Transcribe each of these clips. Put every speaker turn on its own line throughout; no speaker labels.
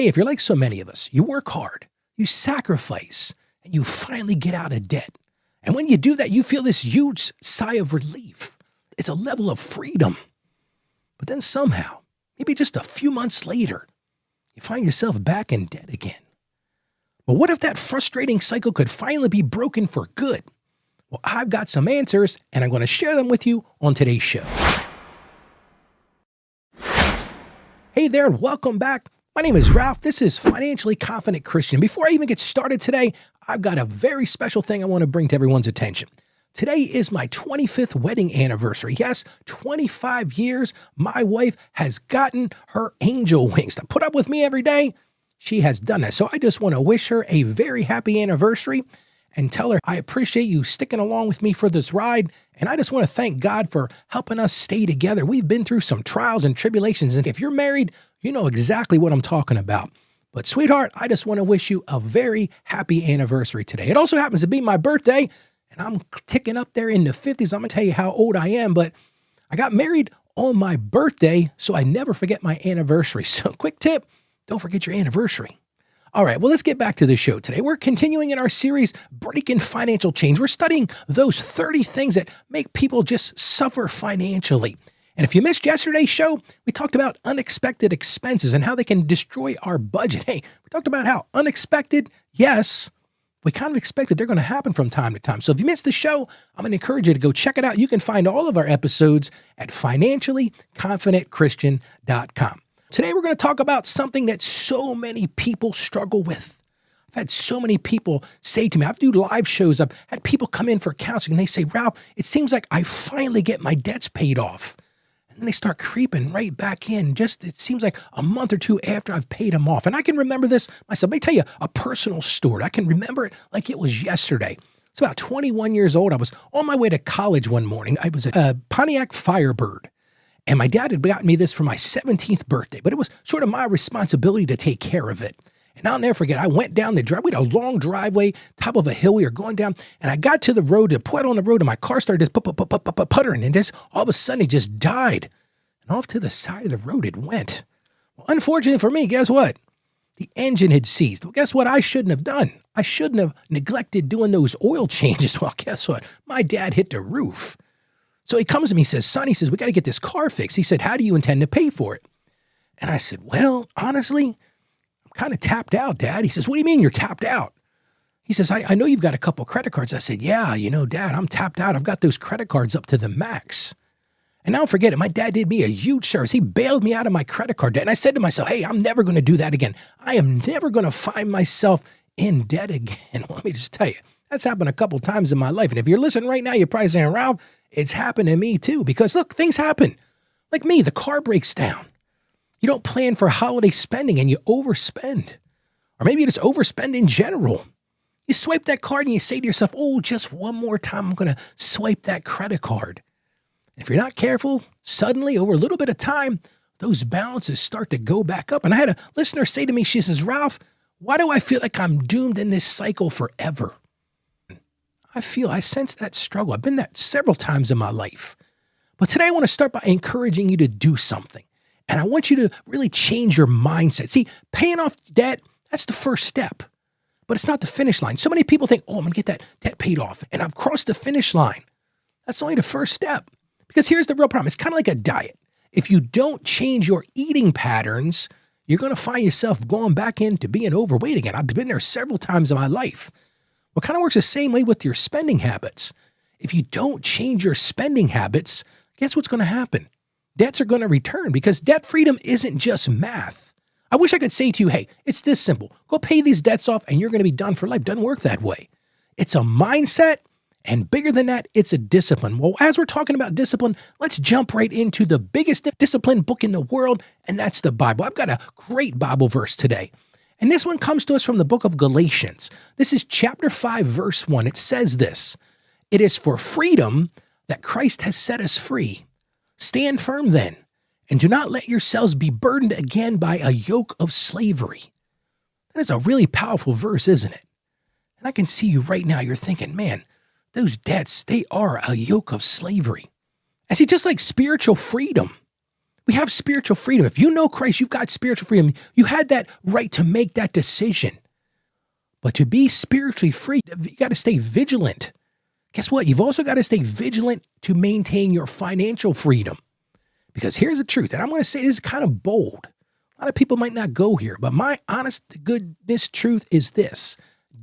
Hey, if you're like so many of us, you work hard, you sacrifice, and you finally get out of debt. And when you do that, you feel this huge sigh of relief. It's a level of freedom. But then somehow, maybe just a few months later, you find yourself back in debt again. But what if that frustrating cycle could finally be broken for good? Well, I've got some answers, and I'm going to share them with you on today's show. Hey there, and welcome back. My name is Ralph. This is Financially Confident Christian. Before I even get started today, I've got a very special thing I want to bring to everyone's attention. Today is my 25th wedding anniversary. Yes, 25 years. My wife has gotten her angel wings to put up with me every day. She has done that. So I just want to wish her a very happy anniversary and tell her I appreciate you sticking along with me for this ride. And I just want to thank God for helping us stay together. We've been through some trials and tribulations. And if you're married, you know exactly what I'm talking about. But sweetheart, I just want to wish you a very happy anniversary today. It also happens to be my birthday, and I'm ticking up there in the 50s. I'm going to tell you how old I am, but I got married on my birthday, so I never forget my anniversary. So quick tip, don't forget your anniversary. All right, well, let's get back to the show today. We're continuing in our series, Breaking Financial Chains. We're studying those 30 things that make people just suffer financially. And if you missed yesterday's show, we talked about unexpected expenses and how they can destroy our budget. Hey, we talked about how unexpected, yes, we kind of expected they're going to happen from time to time. So if you missed the show, I'm going to encourage you to go check it out. You can find all of our episodes at financiallyconfidentchristian.com. Today, we're going to talk about something that so many people struggle with. I've had so many people say to me, I've do live shows, I've had people come in for counseling, and they say, Ralph, it seems like I finally get my debts paid off. And then they start creeping right back in. It seems like a month or two after I've paid them off. And I can remember this myself. Let me tell you a personal story. I can remember it like it was yesterday. It's about 21 years old. I was on my way to college one morning. I was a Pontiac Firebird. And my dad had gotten me this for my 17th birthday, but it was sort of my responsibility to take care of it. And I'll never forget, I went down the driveway, a long driveway, top of a hill we were going down, and I got to the road, to put on the road, and my car started just puttering, and just all of a sudden it just died. And off to the side of the road it went. Well, unfortunately for me, guess what? The engine had seized. Well, guess what I shouldn't have done? I shouldn't have neglected doing those oil changes. Well, guess what? My dad hit the roof. So he comes to me, he says, son, he says, we got to get this car fixed. He said, how do you intend to pay for it? And I said, well, honestly, I'm kind of tapped out, Dad. He says, what do you mean you're tapped out? He says, I know you've got a couple credit cards. I said, yeah, Dad, I'm tapped out. I've got those credit cards up to the max. And now forget it. My dad did me a huge service. He bailed me out of my credit card debt. And I said to myself, hey, I'm never going to do that again. I am never going to find myself in debt again. Well, let me just tell you, that's happened a couple times in my life. And if you're listening right now, you're probably saying, Ralph, it's happened to me too. Because look, things happen. Like me, the car breaks down. You don't plan for holiday spending and you overspend. Or maybe you just overspend in general. You swipe that card and you say to yourself, oh, just one more time, I'm going to swipe that credit card. And if you're not careful, suddenly over a little bit of time, those balances start to go back up. And I had a listener say to me, she says, Ralph, why do I feel like I'm doomed in this cycle forever? I sense that struggle. I've been that several times in my life. But today I want to start by encouraging you to do something. And I want you to really change your mindset. See, paying off debt, that's the first step. But it's not the finish line. So many people think, oh, I'm going to get that debt paid off. And I've crossed the finish line. That's only the first step. Because here's the real problem. It's kind of like a diet. If you don't change your eating patterns, you're going to find yourself going back into being overweight again. I've been there several times in my life. Well, it kind of works the same way with your spending habits. If you don't change your spending habits, guess what's going to happen? Debts are going to return because debt freedom isn't just math. I wish I could say to you, hey, it's this simple. Go pay these debts off and you're going to be done for life. It doesn't work that way. It's a mindset, and bigger than that, it's a discipline. Well, as we're talking about discipline, let's jump right into the biggest discipline book in the world, and that's the Bible. I've got a great Bible verse today. And this one comes to us from the book of Galatians. This is chapter 5, verse 1. It says this, it is for freedom that Christ has set us free. Stand firm then, and do not let yourselves be burdened again by a yoke of slavery. That is a really powerful verse, isn't it? And I can see you right now, you're thinking, man, those debts, they are a yoke of slavery. And see, just like spiritual freedom, We have spiritual freedom. If you know Christ, you've got spiritual freedom. You had that right to make that decision. But to be spiritually free, you got to stay vigilant. Guess what? You've also got to stay vigilant to maintain your financial freedom. Because here's the truth, and I'm going to say this is kind of bold. A lot of people might not go here, but my honest to goodness truth is this.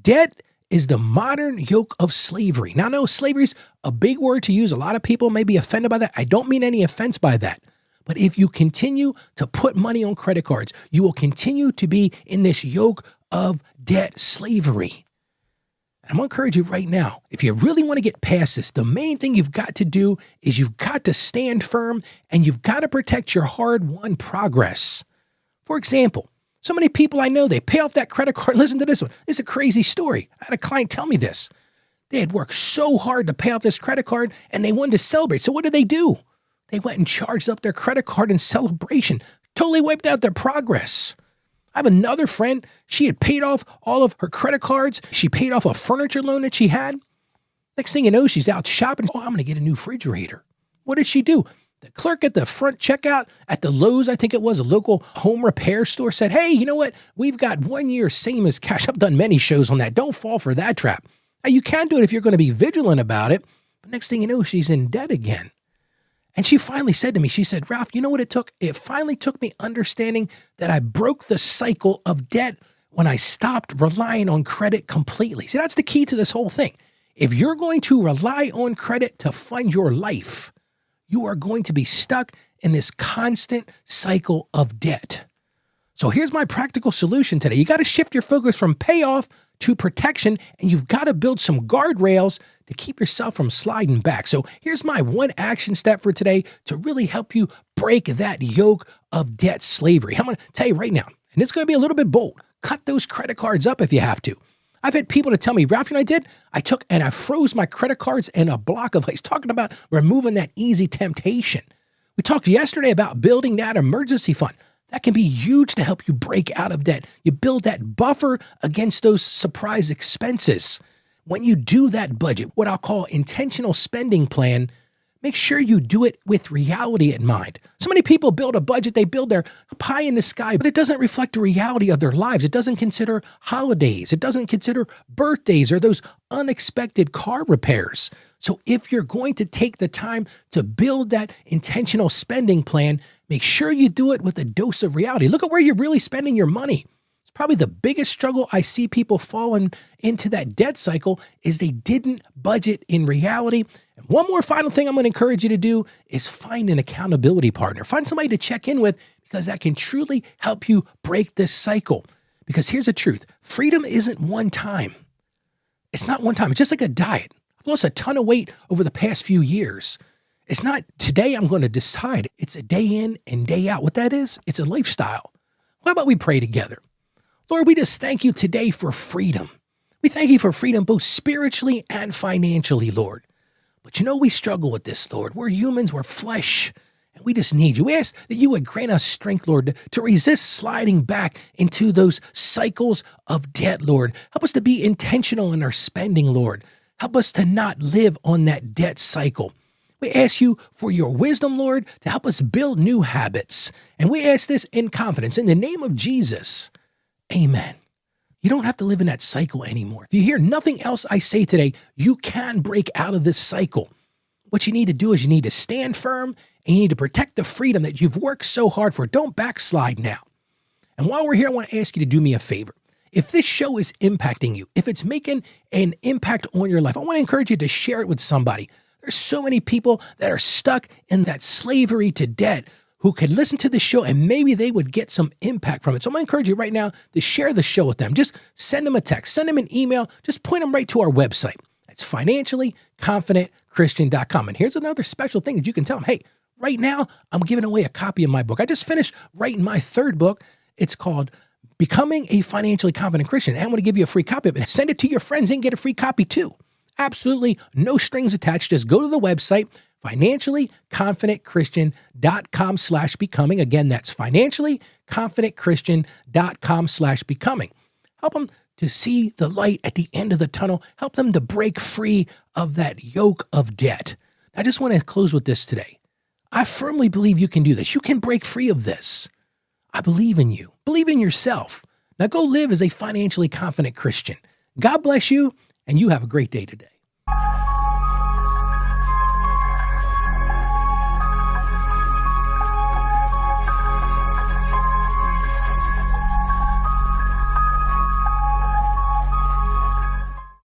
Debt is the modern yoke of slavery. Now, I know slavery is a big word to use. A lot of people may be offended by that. I don't mean any offense by that. But if you continue to put money on credit cards, you will continue to be in this yoke of debt slavery. And I'm going to encourage you right now, if you really want to get past this, the main thing you've got to do is you've got to stand firm and you've got to protect your hard-won progress. For example, so many people I know, they pay off that credit card. Listen to this one. It's a crazy story. I had a client tell me this. They had worked so hard to pay off this credit card and they wanted to celebrate. So what did they do? They went and charged up their credit card in celebration, totally wiped out their progress. I have another friend. She had paid off all of her credit cards. She paid off a furniture loan that she had. Next thing you know, she's out shopping. Oh, I'm going to get a new refrigerator. What did she do? The clerk at the front checkout at the Lowe's, I think it was, a local home repair store, said, hey, you know what? We've got 1 year same as cash. I've done many shows on that. Don't fall for that trap. Now, you can do it if you're going to be vigilant about it. But next thing you know, she's in debt again. And she finally said to me, she said, Ralph, you know what it took? It finally took me understanding that I broke the cycle of debt when I stopped relying on credit completely. See, that's the key to this whole thing. If you're going to rely on credit to fund your life, you are going to be stuck in this constant cycle of debt. So here's my practical solution today. You got to shift your focus from payoff to protection, and you've got to build some guardrails to keep yourself from sliding back. So here's my one action step for today to really help you break that yoke of debt slavery. I'm going to tell you right now, and it's going to be a little bit bold. Cut those credit cards up if you have to. I've had people to tell me, Ralph, you know what I did? I took and I froze my credit cards in a block of ice, talking about removing that easy temptation. We talked yesterday about building that emergency fund. That can be huge to help you break out of debt. You build that buffer against those surprise expenses. When you do that budget, what I'll call intentional spending plan, make sure you do it with reality in mind. So many people build a budget, they build their pie in the sky, but it doesn't reflect the reality of their lives. It doesn't consider holidays. It doesn't consider birthdays or those unexpected car repairs. So if you're going to take the time to build that intentional spending plan, make sure you do it with a dose of reality. Look at where you're really spending your money. It's probably the biggest struggle I see people falling into that debt cycle is they didn't budget in reality. And one more final thing I'm going to encourage you to do is find an accountability partner. Find somebody to check in with because that can truly help you break this cycle. Because here's the truth. Freedom isn't one time. It's not one time. It's just like a diet. I've lost a ton of weight over the past few years. It's not today I'm going to decide. It's a day in and day out. What that is, it's a lifestyle. How about we pray together? Lord, we just thank you today for freedom. We thank you for freedom both spiritually and financially, Lord. But you know, we struggle with this, Lord. We're humans, we're flesh, and we just need you. We ask that you would grant us strength, Lord, to resist sliding back into those cycles of debt, Lord. Help us to be intentional in our spending, Lord. Help us to not live on that debt cycle. We ask you for your wisdom, Lord, to help us build new habits. And we ask this in confidence. In the name of Jesus, amen. You don't have to live in that cycle anymore. If you hear nothing else I say today, you can break out of this cycle. What you need to do is you need to stand firm and you need to protect the freedom that you've worked so hard for. Don't backslide now. And while we're here, I want to ask you to do me a favor. If this show is impacting you, if it's making an impact on your life, I want to encourage you to share it with somebody. There's so many people that are stuck in that slavery to debt who could listen to the show and maybe they would get some impact from it. So I'm going to encourage you right now to share the show with them. Just send them a text, send them an email, just point them right to our website. It's financiallyconfidentchristian.com. And here's another special thing that you can tell them. Hey, right now I'm giving away a copy of my book. I just finished writing my third book. It's called Becoming a Financially Confident Christian. And I'm going to give you a free copy of it. Send it to your friends and get a free copy too. Absolutely no strings attached. Just go to the website, financiallyconfidentchristian.com/becoming. Again, that's financiallyconfidentchristian.com/becoming. Help them to see the light at the end of the tunnel. Help them to break free of that yoke of debt. I just want to close with this today. I firmly believe you can do this. You can break free of this. I believe in you. Believe in yourself. Now go live as a financially confident Christian. God bless you, and you have a great day today.